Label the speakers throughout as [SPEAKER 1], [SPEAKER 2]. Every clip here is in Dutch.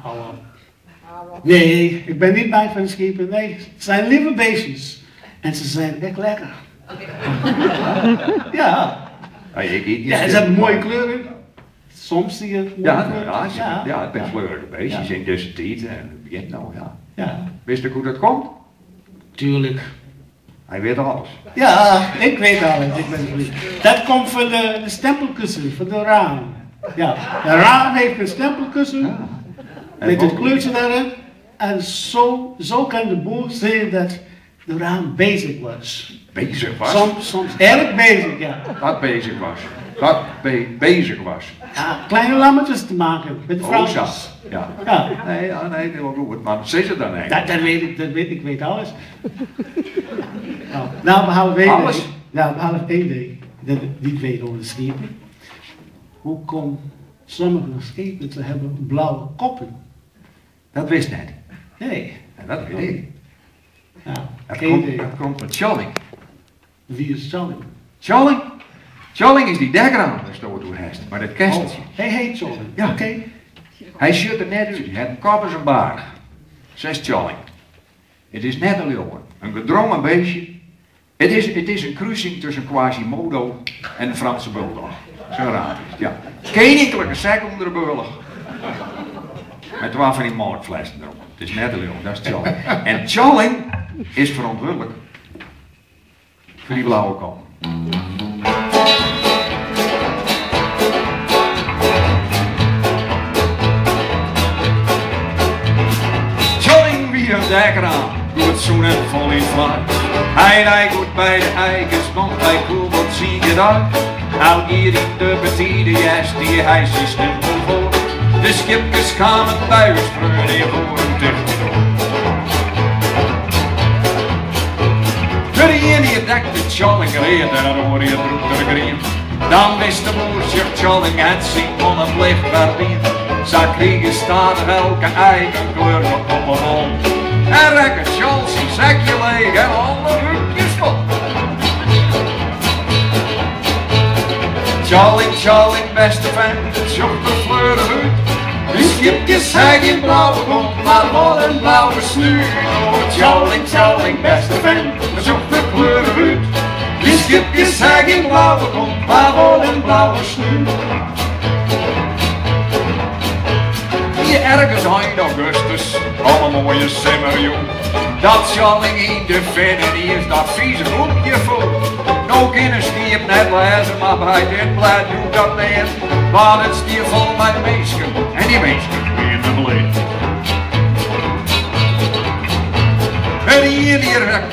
[SPEAKER 1] hou op. Nee, ik ben niet bang voor de schiepen. Nee, het zijn lieve beestjes. En ze zijn echt lekker. Ja. Ja, ze hebben mooie kleuren. Soms zie je
[SPEAKER 2] ja, het best kleurige beestjes in deze tijd. En het begint nou, ja. Wist je hoe dat komt?
[SPEAKER 1] Tuurlijk.
[SPEAKER 2] Hij weet alles.
[SPEAKER 1] Ja, ik weet alles. Dat komt van de stempelkussen, van de raam. Ja, de raam heeft een stempelkussen. Met het kleurtje daarin. En zo kan de boer zien dat de raam bezig was.
[SPEAKER 2] Bezig was?
[SPEAKER 1] Soms erg bezig, ja.
[SPEAKER 2] Dat bezig was. Dat bezig was.
[SPEAKER 1] Ja, kleine lammetjes te maken met de vrouwtjes.
[SPEAKER 2] Ja. Nee, dat wil goed. Maar wat is het dan eigenlijk?
[SPEAKER 1] Dat weet ik. Ik weet alles. Nou, behalve
[SPEAKER 2] alles?
[SPEAKER 1] Nou, behalve één ding. Dat ik niet weet over de schepen. Hoe komt sommige schepen te hebben blauwe koppen?
[SPEAKER 2] Dat wist net.
[SPEAKER 1] Nee.
[SPEAKER 2] En dat weet ik.
[SPEAKER 1] Nou,
[SPEAKER 2] dat komt met Tjalling.
[SPEAKER 1] Wie is Tjalling?
[SPEAKER 2] Tjalling? Tjalling is die dekkeraan, daar staat door hest. Maar dat kesteltje.
[SPEAKER 1] Hij heet Tjalling.
[SPEAKER 2] Ja.
[SPEAKER 1] Oké.
[SPEAKER 2] Hij ziet er net uit. Hij heeft een kop en zijn baard. Zegt Tjalling. Het is net een jongen. Een gedrongen beestje. Het is een kruising tussen Quasimodo en een Franse bulldog. Zo raar is het, ja. Geen enkele sek onder de burger. Met 12 van die melkflessen erop. Het is net een jongen, dat is Tjalling. En Tjalling is verantwoordelijk voor die blauwe kop. Tjalling wie een dekker aan, doet het zoen en vol in fluit. Hij goed bij de eikens, want hij koel wat zie je daar. Al hier in de betiede jas die hij zijn stempel voor. De schipjes gaan met buien spreunen je voor hem dicht. Je dekt de Tjalling reed en dan hoor je droeg de green. Dan wist de boer Tjalling het zien een plicht verdien. Zij kregen stadig elke eigen kleur op een hol. En rekken Charles zijn zekje leeg en alle hoekjes vol. Tjalling, beste vent, zocht de fleuren uit. De schipjes zijn geen blauwe kont, maar wel een blauwe snuur. Oh, Tjalling, beste vent, zocht de kleuren uit. De schipjes zijn geen blauwe kont, maar wel een blauwe snuur. Hier ergens eind augustus, alle mooie simmerjoen. Dat Tjalling in de vinnen, die is dat vieze groepje vol. Nog in een stiep net lezen, maar bij dit blad doet dat niet. Want het stier vol met meesken, en die meesken weer bleed. En hier rukt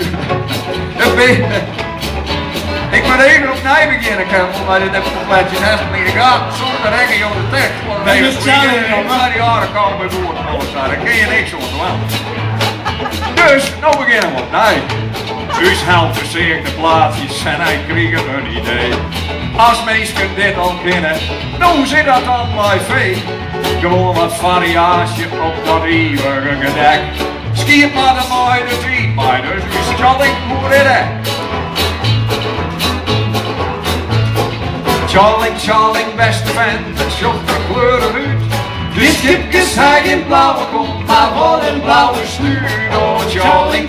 [SPEAKER 2] de benen. Ik moet even opnieuw beginnen, Kemmel, maar dit heb ik nog bladjes naast me gehad. Zonder rekken op de tekst. Maar die jaren komen bij Fuort, alles daar, daar kun je niks onder doen. Dus, nou beginnen we opnieuw. Dus helpt zeker de plaatsjes en hij kreeg een idee. Als mensen dit al kennen, nou zit dat dan bij vee. Gewoon wat variatie op dat eeuwige gedek. Skiep maar de mooie de tweet bij, dus is Tjalling hoe dit is. Tjalling, beste vent, het zocht de kleuren uit. De schipjes zijn geen blauwe kont, maar wel een blauwe snuur. Oh,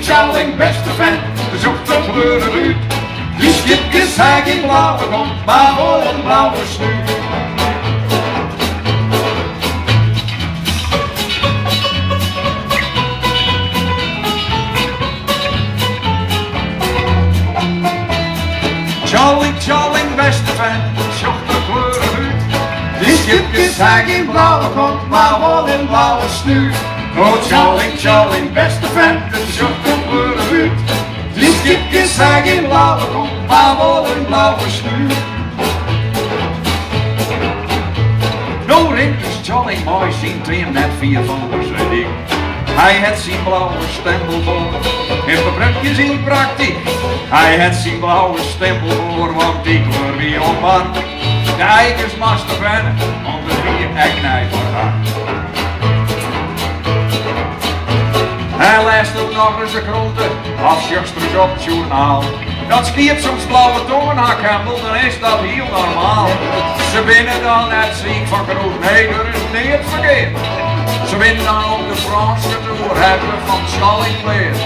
[SPEAKER 2] Tjalling, beste vent, het zocht de kleuren uit. De schipjes zijn geen blauwe kont, maar wel een blauwe snuur. Tjalling, beste vent, zocht de kleuren uit. De schipjes zijn geen blauwe kont, maar wel een blauwe snuur. Oh, Tjalling, beste vent, zocht de kleuren uit. De schipjes zijn geen blauwe kont, maar wel een blauwe snuur. Nou ringt dus Tjalling mooi zien 2 net 4 van zijn ding. Hij het zijn blauwe stempel voor, in bebrukjes in praktiek. Hij het zijn blauwe stempel voor, want die kleur weer ontwarmt. De eikens master wennen, want de vier eknij voor haar. Hij leest ook nog eens de groente, als juisters op het journaal. Dat skiep soms blauwe toonhak handelt, dan is dat heel normaal. Ze binnen dan net ziek van groen, nee, er is niet het verkeerd. Zo in dan op de Franse toer hebben we van Tjalling geleerd.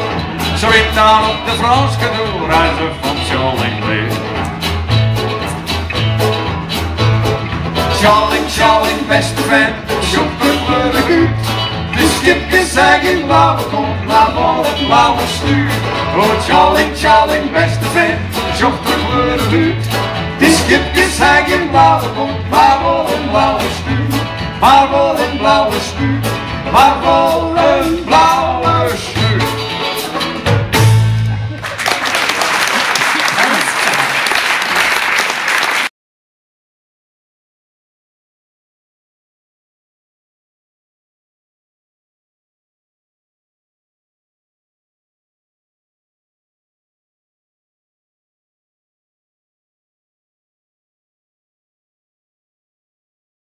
[SPEAKER 2] Zo in dan op de Franse toer hebben we van Tjalling geleerd. Tjalling, Tjalling, beste vent, zoek de vleurig uit. De skipjes zeggen blauwe komt, maar vol het blauwe stuur. Oh Tjalling, Tjalling, beste vent, zoek de vleurig uit. De skipjes zeggen blauwe komt, maar vol het blauwe stuur. Maar vol